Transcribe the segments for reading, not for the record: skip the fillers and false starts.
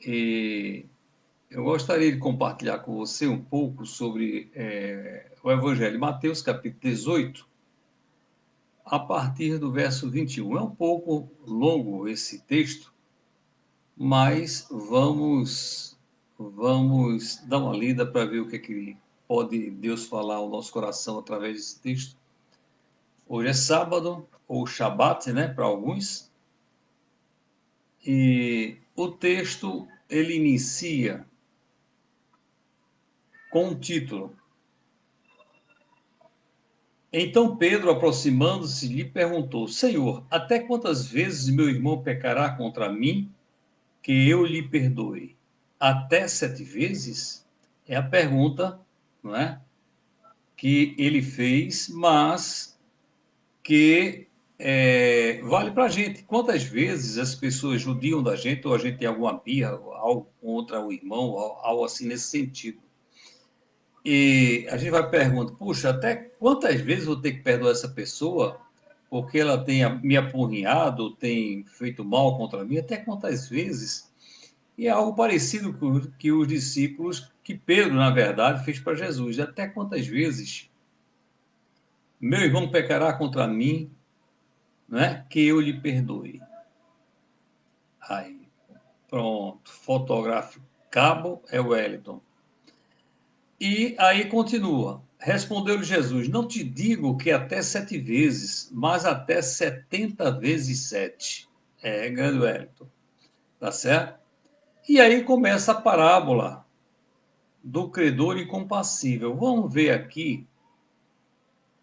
E eu gostaria de compartilhar com você um pouco sobre o Evangelho de Mateus, capítulo 18, a partir do verso 21. É um pouco longo esse texto, mas vamos dar uma lida para ver o que, é que pode Deus falar ao nosso coração através desse texto. Hoje é sábado, ou Shabat, né, para alguns, e o texto ele inicia com um título. Então Pedro, aproximando-se, lhe perguntou: Senhor, até quantas vezes meu irmão pecará contra mim, que eu lhe perdoe? Até 7 vezes? É a pergunta, não é, que ele fez, mas que vale para a gente. Quantas vezes as pessoas judiam da gente, ou a gente tem alguma birra, algo contra o irmão, algo assim nesse sentido. E a gente vai perguntar, puxa, até quantas vezes vou ter que perdoar essa pessoa porque ela tem me apurrinhado, tem feito mal contra mim? Até quantas vezes? E é algo parecido com que os discípulos, que Pedro, na verdade, fez para Jesus. Até quantas vezes meu irmão pecará contra mim, né, que eu lhe perdoe? Aí, pronto, fotográfico, cabo é o Wellington. E aí continua. Respondeu-lhe Jesus: Não te digo que até 7 vezes, mas até 70 vezes 7. É, grande Wellington. Tá certo? E aí começa a parábola do credor incompassível. Vamos ver aqui.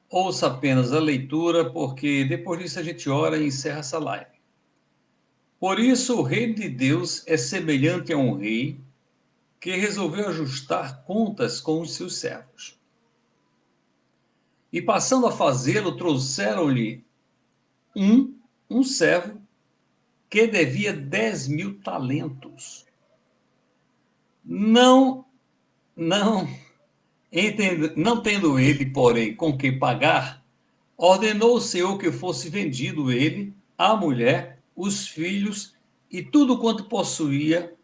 Ouça apenas a leitura, porque depois disso a gente ora e encerra essa live. Por isso, o reino de Deus é semelhante a um rei que resolveu ajustar contas com os seus servos. E passando a fazê-lo, trouxeram-lhe um servo que devia 10.000 talentos. Não, não, não tendo ele, porém, com que pagar, ordenou o Senhor que fosse vendido ele, a mulher, os filhos e tudo quanto possuía,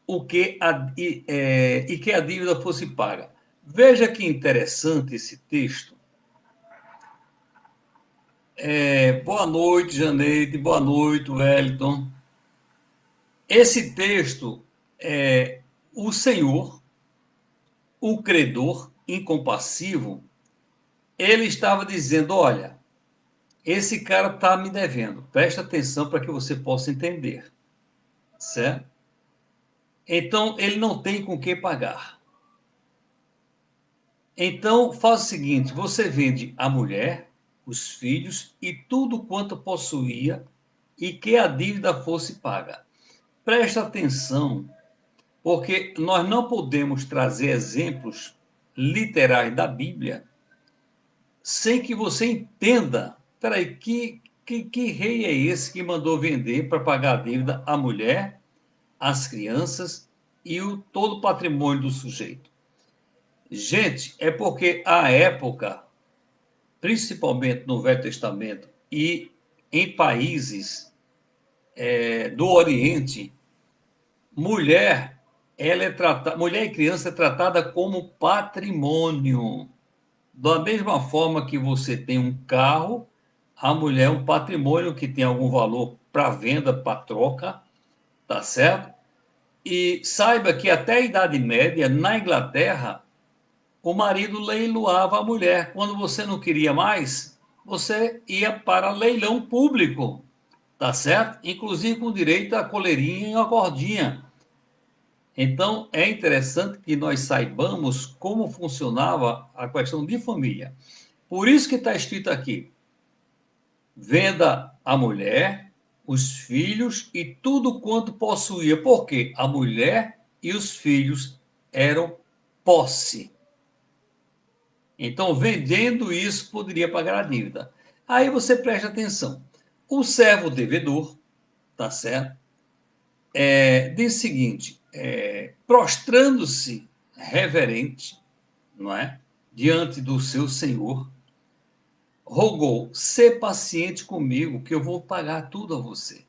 e que a dívida fosse paga. Veja que interessante esse texto. Boa noite, Janeide. Boa noite, Wellington. Esse texto é o Senhor, o credor incompassivo, ele estava dizendo: olha, esse cara está me devendo, presta atenção para que você possa entender, certo? Então, ele não tem com que pagar. Então, faz o seguinte: você vende a mulher, os filhos e tudo quanto possuía, e que a dívida fosse paga. Presta atenção, porque nós não podemos trazer exemplos literais da Bíblia sem que você entenda. Peraí, que rei é esse que mandou vender para pagar a dívida a mulher, as crianças e todo o patrimônio do sujeito? Gente, é porque à época, principalmente no Velho Testamento e em países do Oriente, mulher, mulher e criança é tratada como patrimônio. Da mesma forma que você tem um carro, a mulher é um patrimônio que tem algum valor para venda, para troca, tá certo? E saiba que até a Idade Média, na Inglaterra, o marido leiloava a mulher. Quando você não queria mais, você ia para leilão público, tá certo? Inclusive com direito a coleirinha e uma cordinha. Então, é interessante que nós saibamos como funcionava a questão de família. Por isso que está escrito aqui: venda a mulher, os filhos e tudo quanto possuía. Porque a mulher e os filhos eram posse. Então, vendendo isso, poderia pagar a dívida. Aí você presta atenção. O servo devedor, tá certo? Diz o seguinte: prostrando-se reverente, não é? Diante do seu senhor, rogou: "Sê paciente comigo, que eu vou pagar tudo a você."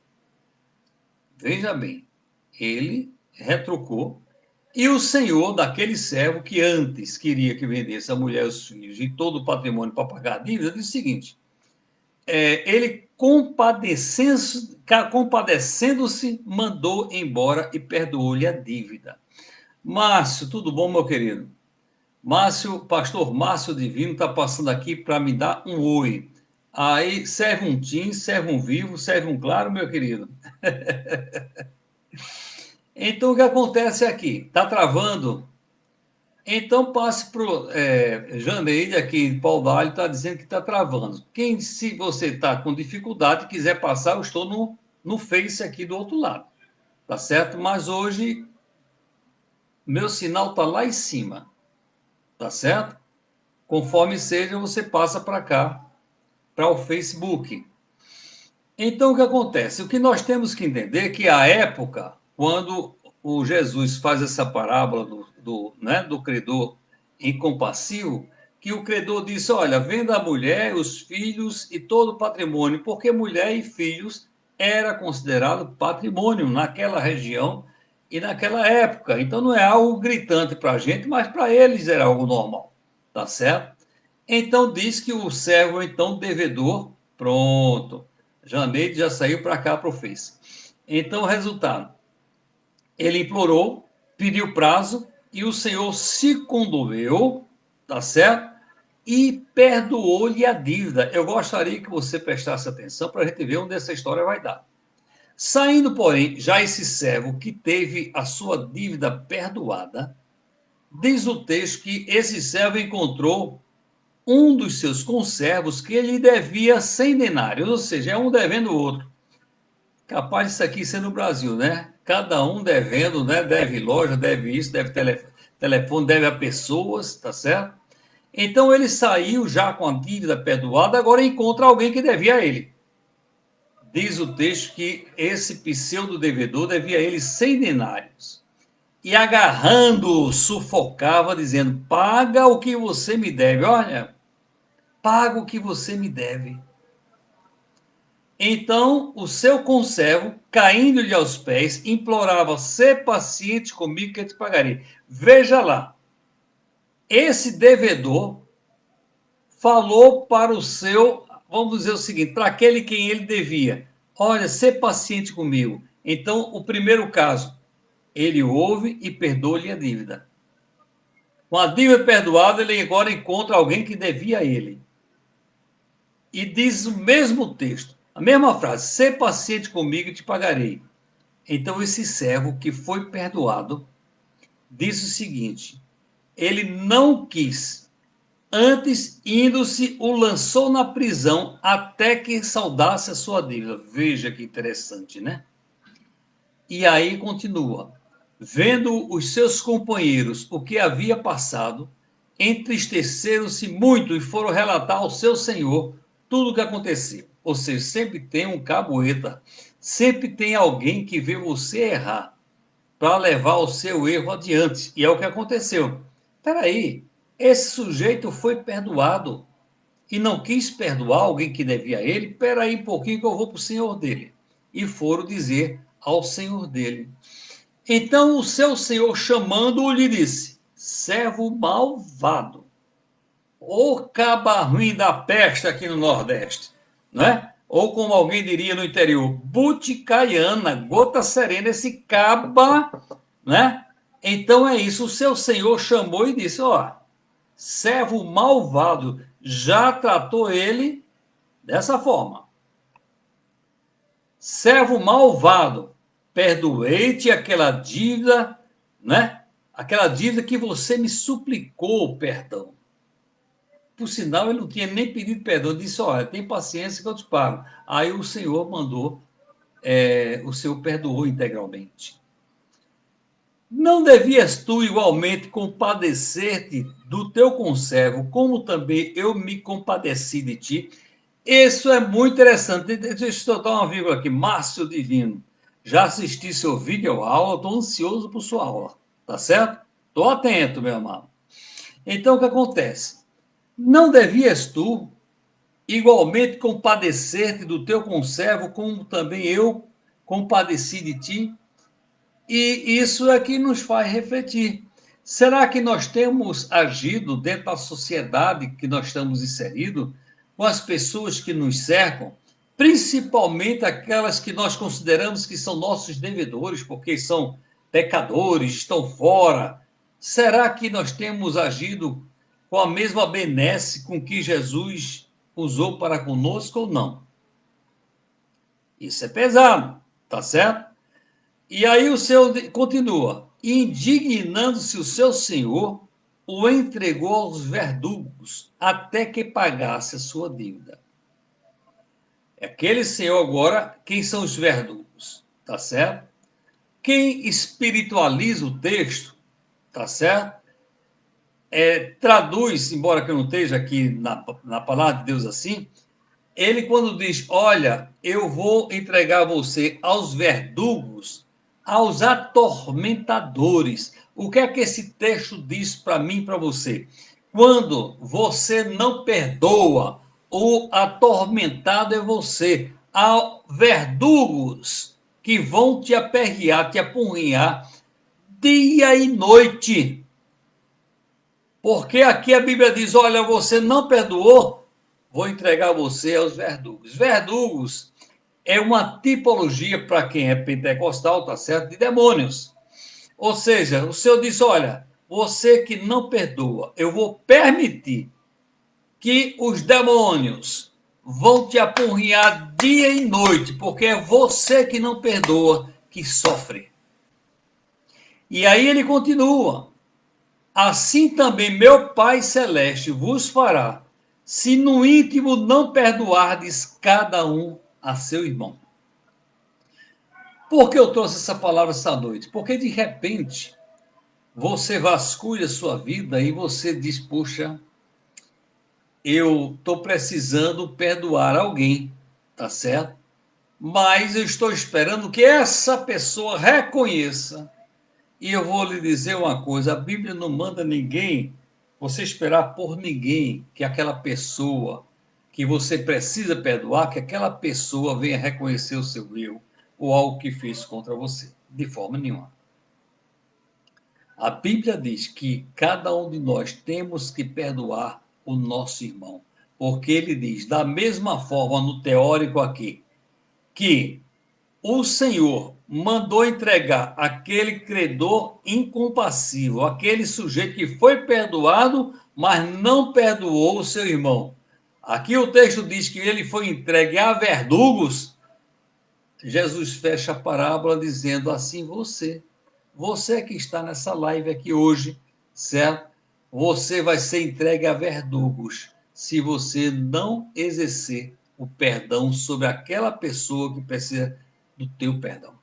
Veja bem, ele retrucou, e o senhor daquele servo que antes queria que vendesse a mulher, os filhos e todo o patrimônio para pagar a dívida, disse o seguinte: ele compadecendo-se, mandou embora e perdoou-lhe a dívida. Márcio, tudo bom, meu querido? Márcio, pastor Márcio Divino está passando aqui para me dar um oi. Aí, serve um tim, serve um vivo, serve um claro, meu querido. Então, o que acontece aqui? Está travando? Então, passe para o Janeide, aqui, Paulo Dalho, está dizendo que está travando. Se você está com dificuldade, quiser passar, eu estou no Face aqui do outro lado. Tá certo? Mas hoje, meu sinal está lá em cima. Tá certo? Conforme seja, você passa para cá, para o Facebook. Então, o que acontece? O que nós temos que entender é que a época, quando o Jesus faz essa parábola do credor incompassivo, que o credor disse, olha, venda a mulher, os filhos e todo o patrimônio, porque mulher e filhos era considerado patrimônio naquela região e naquela época. Então, não é algo gritante para a gente, mas para eles era algo normal, tá certo? Então, diz que o servo, então, devedor, pronto, Janeide já saiu para cá para o Face. Então, resultado, ele implorou, pediu prazo e o Senhor se comoveu, tá certo? E perdoou-lhe a dívida. Eu gostaria que você prestasse atenção para a gente ver onde essa história vai dar. Saindo, porém, já esse servo que teve a sua dívida perdoada, diz o texto que esse servo encontrou um dos seus conservos que ele devia 100 denários, ou seja, é um devendo o outro. Capaz disso aqui ser no Brasil, né? Cada um devendo, né? Deve loja, deve isso, deve telefone, deve a pessoas, tá certo? Então ele saiu já com a dívida perdoada, agora encontra alguém que devia a ele. Diz o texto que esse pseudo-devedor devia a ele 100 denários. E agarrando-o, sufocava, dizendo: paga o que você me deve. Olha, paga o que você me deve. Então o seu conservo, caindo-lhe aos pés, implorava: ser paciente comigo que eu te pagarei. Veja lá, esse devedor falou para o seu, vamos dizer o seguinte, para aquele quem ele devia: olha, ser paciente comigo. Então, o primeiro caso, ele ouve e perdoa-lhe a dívida. Com a dívida perdoada, ele agora encontra alguém que devia a ele. E diz o mesmo texto, a mesma frase: ser paciente comigo e te pagarei. Então, esse servo que foi perdoado disse o seguinte: ele não quis, antes, indo-se, o lançou na prisão até que saudasse a sua dívida. Veja que interessante, né? E aí continua: vendo os seus companheiros o que havia passado, entristeceram-se muito e foram relatar ao seu senhor tudo o que aconteceu. Ou seja, sempre tem um caboeta, sempre tem alguém que vê você errar para levar o seu erro adiante. E é o que aconteceu. Espera aí, esse sujeito foi perdoado e não quis perdoar alguém que devia a ele. Espera aí um pouquinho que eu vou para o senhor dele. E foram dizer ao senhor dele. Então o seu senhor, chamando-o, lhe disse: servo malvado, ou caba ruim da peste aqui no Nordeste, né? Ou como alguém diria no interior, buticaiana, gota serena, esse caba, né? Então é isso, o seu senhor chamou e disse: ó, servo malvado, já tratou ele dessa forma. Servo malvado, perdoei-te aquela dívida, né? Aquela dívida que você me suplicou perdão. Por sinal, ele não tinha nem pedido perdão, disse: olha, tem paciência que eu te pago. Aí o Senhor mandou, o Senhor perdoou integralmente. Não devias tu igualmente compadecer-te do teu conservo, como também eu me compadeci de ti? Isso é muito interessante. Deixa eu dar uma vírgula aqui. Márcio Divino, já assisti seu vídeo ou aula, estou ansioso por sua aula, tá certo? Estou atento, meu amado. Então, o que acontece? Não devias tu igualmente compadecer-te do teu conservo, como também eu compadeci de ti? E isso é que nos faz refletir. Será que nós temos agido dentro da sociedade que nós estamos inseridos, com as pessoas que nos cercam, principalmente aquelas que nós consideramos que são nossos devedores, porque são pecadores, estão fora? Será que nós temos agido com a mesma benesse com que Jesus usou para conosco ou não? Isso é pesado, tá certo? E aí o Senhor continua: indignando-se o seu senhor, o entregou aos verdugos até que pagasse a sua dívida. Aquele senhor agora, quem são os verdugos? Tá certo? Quem espiritualiza o texto, tá certo? Traduz, embora que eu não esteja aqui na palavra de Deus assim, ele quando diz, olha, eu vou entregar você aos verdugos, aos atormentadores. O que é que esse texto diz para mim e para você? Quando você não perdoa, o atormentado é você. Há verdugos que vão te aperrear, te apunhar dia e noite. Porque aqui a Bíblia diz, olha, você não perdoou, vou entregar você aos verdugos. Verdugos é uma tipologia, para quem é pentecostal, tá certo? De demônios. Ou seja, o Senhor diz, olha, você que não perdoa, eu vou permitir que os demônios vão te apurrinhar dia e noite, porque é você que não perdoa que sofre. E aí ele continua, assim também meu Pai Celeste vos fará, se no íntimo não perdoardes cada um a seu irmão. Por que eu trouxe essa palavra essa noite? Porque de repente você vasculha a sua vida e você diz, puxa, eu estou precisando perdoar alguém, tá certo? Mas eu estou esperando que essa pessoa reconheça. E eu vou lhe dizer uma coisa, a Bíblia não manda ninguém, você esperar por ninguém que aquela pessoa que você precisa perdoar, que aquela pessoa venha reconhecer o seu erro ou algo que fez contra você, de forma nenhuma. A Bíblia diz que cada um de nós temos que perdoar o nosso irmão, porque ele diz, da mesma forma no teórico aqui, que o Senhor mandou entregar aquele credor incompassível, aquele sujeito que foi perdoado, mas não perdoou o seu irmão. Aqui o texto diz que ele foi entregue a verdugos. Jesus fecha a parábola dizendo assim: você que está nessa live aqui hoje, certo? Você vai ser entregue a verdugos se você não exercer o perdão sobre aquela pessoa que precisa do teu perdão.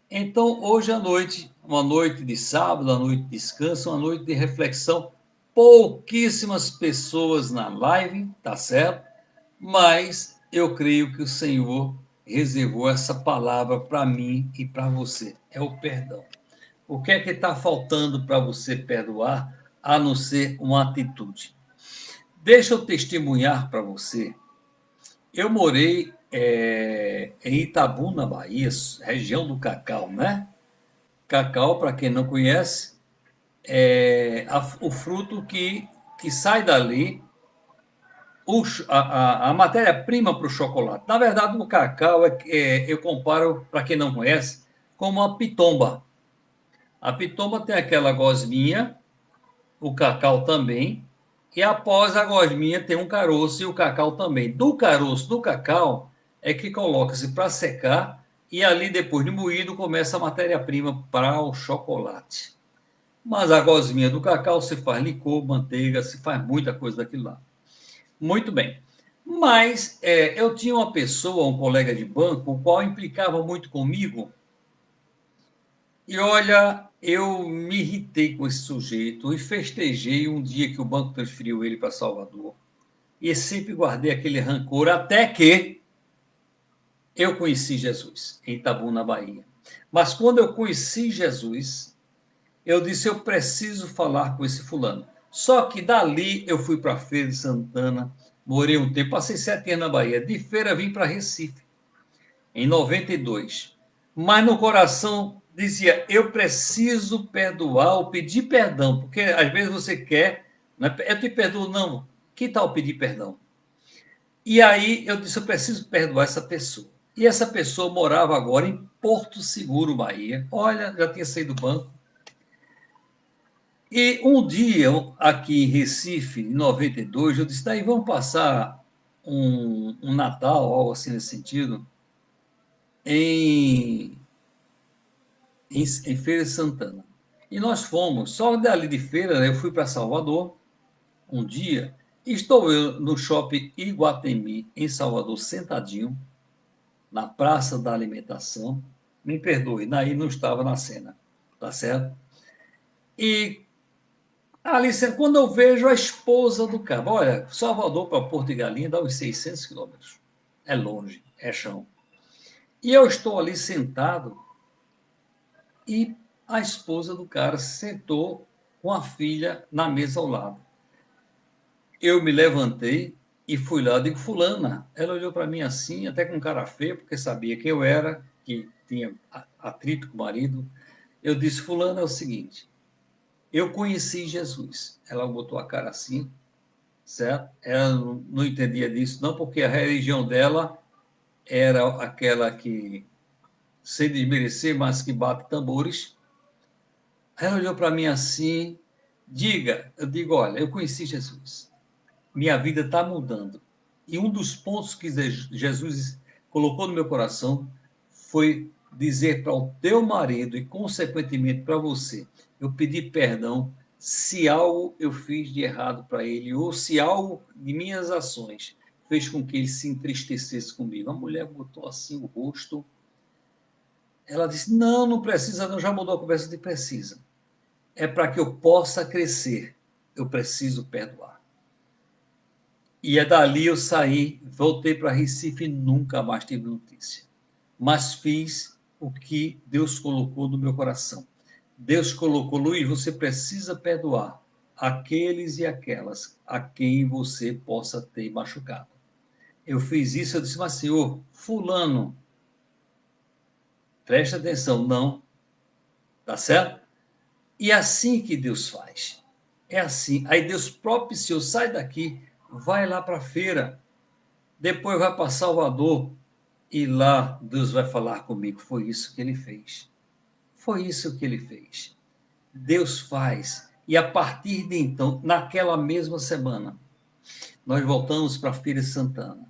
Então, hoje à noite, uma noite de sábado, uma noite de descanso, uma noite de reflexão, pouquíssimas pessoas na live, tá certo? Mas eu creio que o Senhor reservou essa palavra para mim e para você. É o perdão. O que é que está faltando para você perdoar, a não ser uma atitude? Deixa eu testemunhar para você. Eu morei em Itabuna, Bahia, região do Cacau, né? Cacau, para quem não conhece, o fruto que sai dali, a matéria-prima para o chocolate. Na verdade, o cacau, eu comparo, para quem não conhece, como a pitomba. A pitomba tem aquela gosminha, o cacau também, e após a gosminha tem um caroço e o cacau também. Do caroço do cacau é que coloca-se para secar e ali depois de moído começa a matéria-prima para o chocolate. Mas a gosminha do cacau se faz licor, manteiga, se faz muita coisa daquilo lá. Muito bem. Mas eu tinha uma pessoa, um colega de banco, o qual implicava muito comigo. E olha, eu me irritei com esse sujeito e festejei um dia que o banco transferiu ele para Salvador. E sempre guardei aquele rancor até que eu conheci Jesus em Itabuna, Bahia. Mas quando eu conheci Jesus, eu disse, eu preciso falar com esse fulano. Só que dali eu fui para a Feira de Santana, morei um tempo, passei 7 anos na Bahia. De Feira vim para Recife, em 92. mas no coração dizia: eu preciso perdoar ou pedir perdão, porque às vezes você quer, né? Eu te perdoo, não. Que tal pedir perdão? E aí eu disse: eu preciso perdoar essa pessoa. E essa pessoa morava agora em Porto Seguro, Bahia. Olha, já tinha saído do banco. E um dia, aqui em Recife, em 92, eu disse: daí vamos passar um Natal, algo assim nesse sentido, em, em Feira de Santana. E nós fomos, só dali de feira, né, eu fui para Salvador um dia, e estou eu no shopping Iguatemi, em Salvador, sentadinho, na Praça da Alimentação. Me perdoe, daí não estava na cena, tá certo? E ali, quando eu vejo a esposa do cara, olha, Salvador para Porto de Galinha dá uns 600 quilômetros. É longe, é chão. E eu estou ali sentado e a esposa do cara sentou com a filha na mesa ao lado. Eu me levantei e fui lá, digo: fulana. Ela olhou para mim assim, até com cara feia, porque sabia quem eu era, que tinha atrito com o marido. Eu disse: fulana, é o seguinte, eu conheci Jesus. Ela botou a cara assim, certo? Ela não entendia disso, não, porque a religião dela era aquela que, sem desmerecer, mas que bate tambores. Ela olhou para mim assim: diga, eu digo: olha, eu conheci Jesus, minha vida está mudando. E um dos pontos que Jesus colocou no meu coração foi dizer para o teu marido e, consequentemente, para você, eu pedi perdão se algo eu fiz de errado para ele ou se algo de minhas ações fez com que ele se entristecesse comigo. A mulher botou assim o rosto. Ela disse: não, não precisa, não, já mudou a conversa de precisa. É para que eu possa crescer. Eu preciso perdoar. E é dali eu saí, voltei para Recife e nunca mais tive notícia. Mas fiz o que Deus colocou no meu coração. Deus colocou: Luiz, você precisa perdoar aqueles e aquelas a quem você possa ter machucado. Eu fiz isso, eu disse: mas senhor, fulano, presta atenção, não, tá certo? E é assim que Deus faz. É assim. Aí Deus propiciou: sai daqui, vai lá para a feira, depois vai para Salvador, e lá Deus vai falar comigo. Foi isso que ele fez. Foi isso que ele fez. Deus faz. E a partir de então, naquela mesma semana, nós voltamos para a Feira de Santana.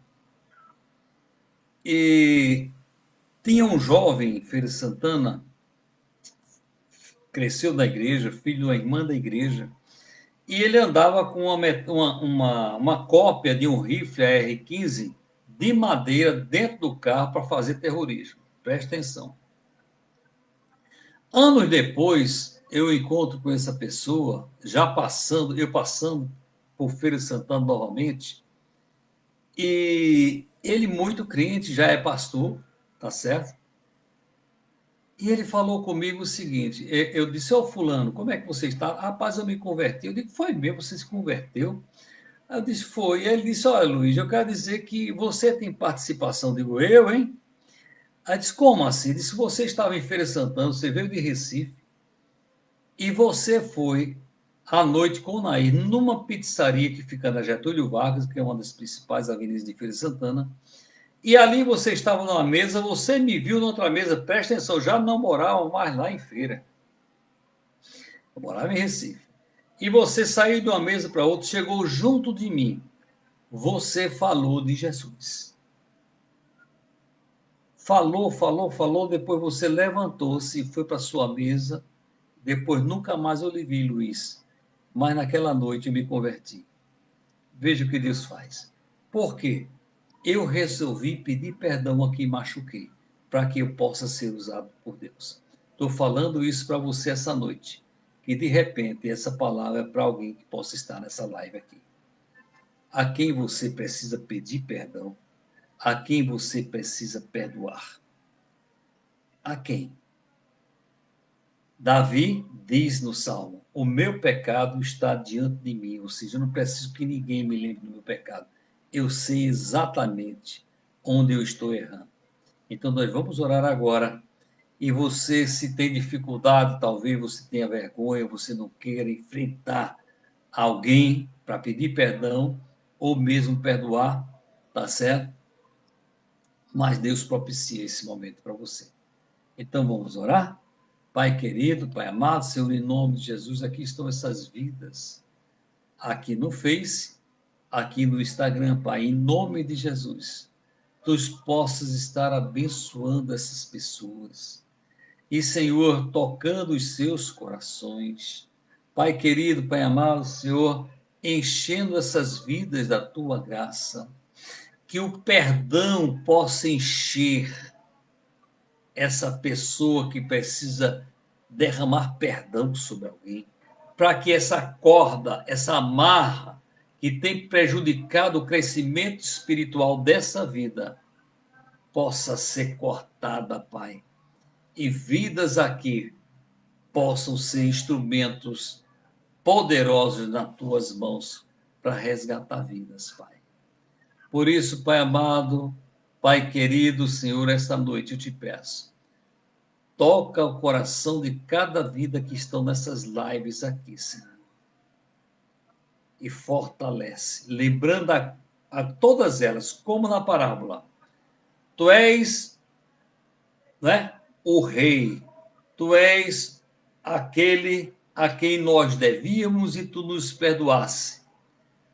E tinha um jovem em Feira de Santana, cresceu na igreja, filho de uma irmã da igreja, e ele andava com uma cópia de um rifle AR-15 de madeira dentro do carro para fazer terrorismo. Presta atenção. Anos depois, eu encontro com essa pessoa, eu passando por Feira de Santana novamente, e ele, muito crente, já é pastor, tá certo? E ele falou comigo o seguinte: eu disse: ô fulano, como é que você está? Rapaz, eu me converti. Eu digo: foi mesmo, você se converteu? Aí eu disse: foi. E ele disse: olha, Luiz, eu quero dizer que você tem participação. Eu digo: eu, hein? Aí disse: como assim? Ele disse: você estava em Feira de Santana, você veio de Recife, e você foi à noite com o Nair numa pizzaria que fica na Getúlio Vargas, que é uma das principais avenidas de Feira de Santana, e ali você estava numa mesa, você me viu noutra mesa, presta atenção, já não morava mais lá em Feira, eu morava em Recife. E você saiu de uma mesa para outra, chegou junto de mim, você falou de Jesus. Falou, falou, falou, depois você levantou-se e foi para sua mesa, depois nunca mais eu lhe vi, Luiz, mas naquela noite eu me converti. Veja o que Deus faz. Por quê? Eu resolvi pedir perdão a quem machuquei, para que eu possa ser usado por Deus. Estou falando isso para você essa noite, que de repente essa palavra é para alguém que possa estar nessa live aqui. A quem você precisa pedir perdão, a quem você precisa perdoar. A quem? Davi diz no Salmo: o meu pecado está diante de mim, ou seja, eu não preciso que ninguém me lembre do meu pecado. Eu sei exatamente onde eu estou errando. Então, nós vamos orar agora e você, se tem dificuldade, talvez você tenha vergonha, você não queira enfrentar alguém para pedir perdão ou mesmo perdoar, tá certo? Mas Deus propicia esse momento para você. Então vamos orar? Pai querido, Pai amado, Senhor, em nome de Jesus, aqui estão essas vidas, aqui no Face, aqui no Instagram, Pai, em nome de Jesus, tu possas estar abençoando essas pessoas e, Senhor, tocando os seus corações. Pai querido, Pai amado, Senhor, enchendo essas vidas da tua graça, que o perdão possa encher essa pessoa que precisa derramar perdão sobre alguém, para que essa corda, essa amarra que tem prejudicado o crescimento espiritual dessa vida, possa ser cortada, Pai. E vidas aqui possam ser instrumentos poderosos nas tuas mãos para resgatar vidas, Pai. Por isso, Pai amado, Pai querido, Senhor, esta noite eu te peço, toca o coração de cada vida que estão nessas lives aqui, Senhor. E fortalece, lembrando a todas elas, como na parábola, tu és, né, o rei, tu és aquele a quem nós devíamos e tu nos perdoasse.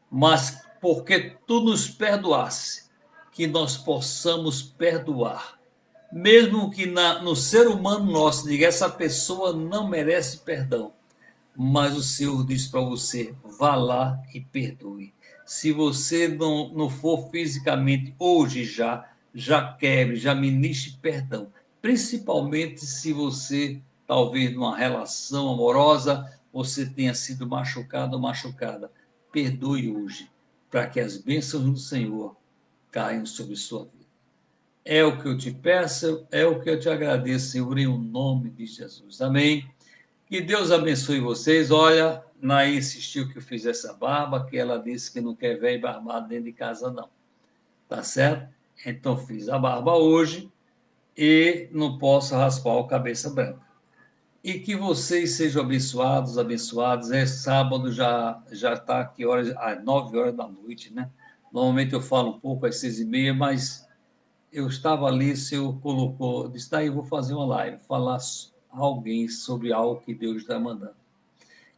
Mas porque tu nos perdoasse, que nós possamos perdoar. Mesmo que no ser humano nosso diga, essa pessoa não merece perdão, mas o Senhor diz para você, vá lá e perdoe. Se você não for fisicamente hoje já quebre, já ministre perdão. Principalmente se você, talvez numa relação amorosa, você tenha sido machucado ou machucada. Perdoe hoje, para que as bênçãos do Senhor caiam sobre sua vida. É o que eu te peço, é o que eu te agradeço, Senhor, em nome de Jesus. Amém. Que Deus abençoe vocês. Olha, Naí insistiu que eu fiz essa barba, que ela disse que não quer velho barbado dentro de casa, não. Tá certo? Então fiz a barba hoje e não posso raspar o cabeça branca. E que vocês sejam abençoados, abençoados. É sábado, já está aqui horas, às 9 horas da noite, né? Normalmente eu falo um pouco às 6h30, mas eu estava ali, o senhor colocou, disse, daí eu vou fazer uma live, falar a alguém sobre algo que Deus está mandando.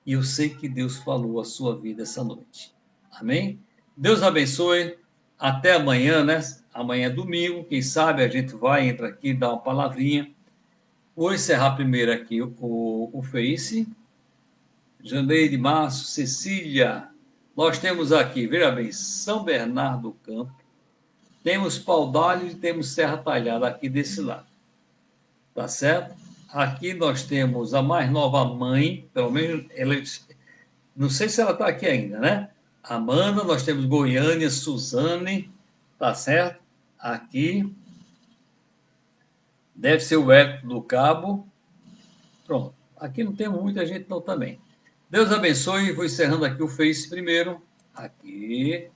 E eu sei que Deus falou a sua vida essa noite. Amém? Deus abençoe. Até amanhã, né? Amanhã é domingo. Quem sabe a gente vai, entra aqui, dá uma palavrinha. Vou encerrar primeiro aqui o Face. Janeide, Márcio, Cecília. Nós temos aqui, veja bem, São Bernardo do Campo. Temos Paudalho e temos Serra Talhada aqui desse lado. Tá certo? Aqui nós temos a mais nova mãe, pelo menos ela, não sei se ela está aqui ainda, né? Amanda, nós temos Goiânia, Suzane, tá certo? Aqui. Deve ser o Hélio do Cabo. Pronto. Aqui não temos muita gente não também. Deus abençoe. Vou encerrando aqui o Face primeiro. Aqui.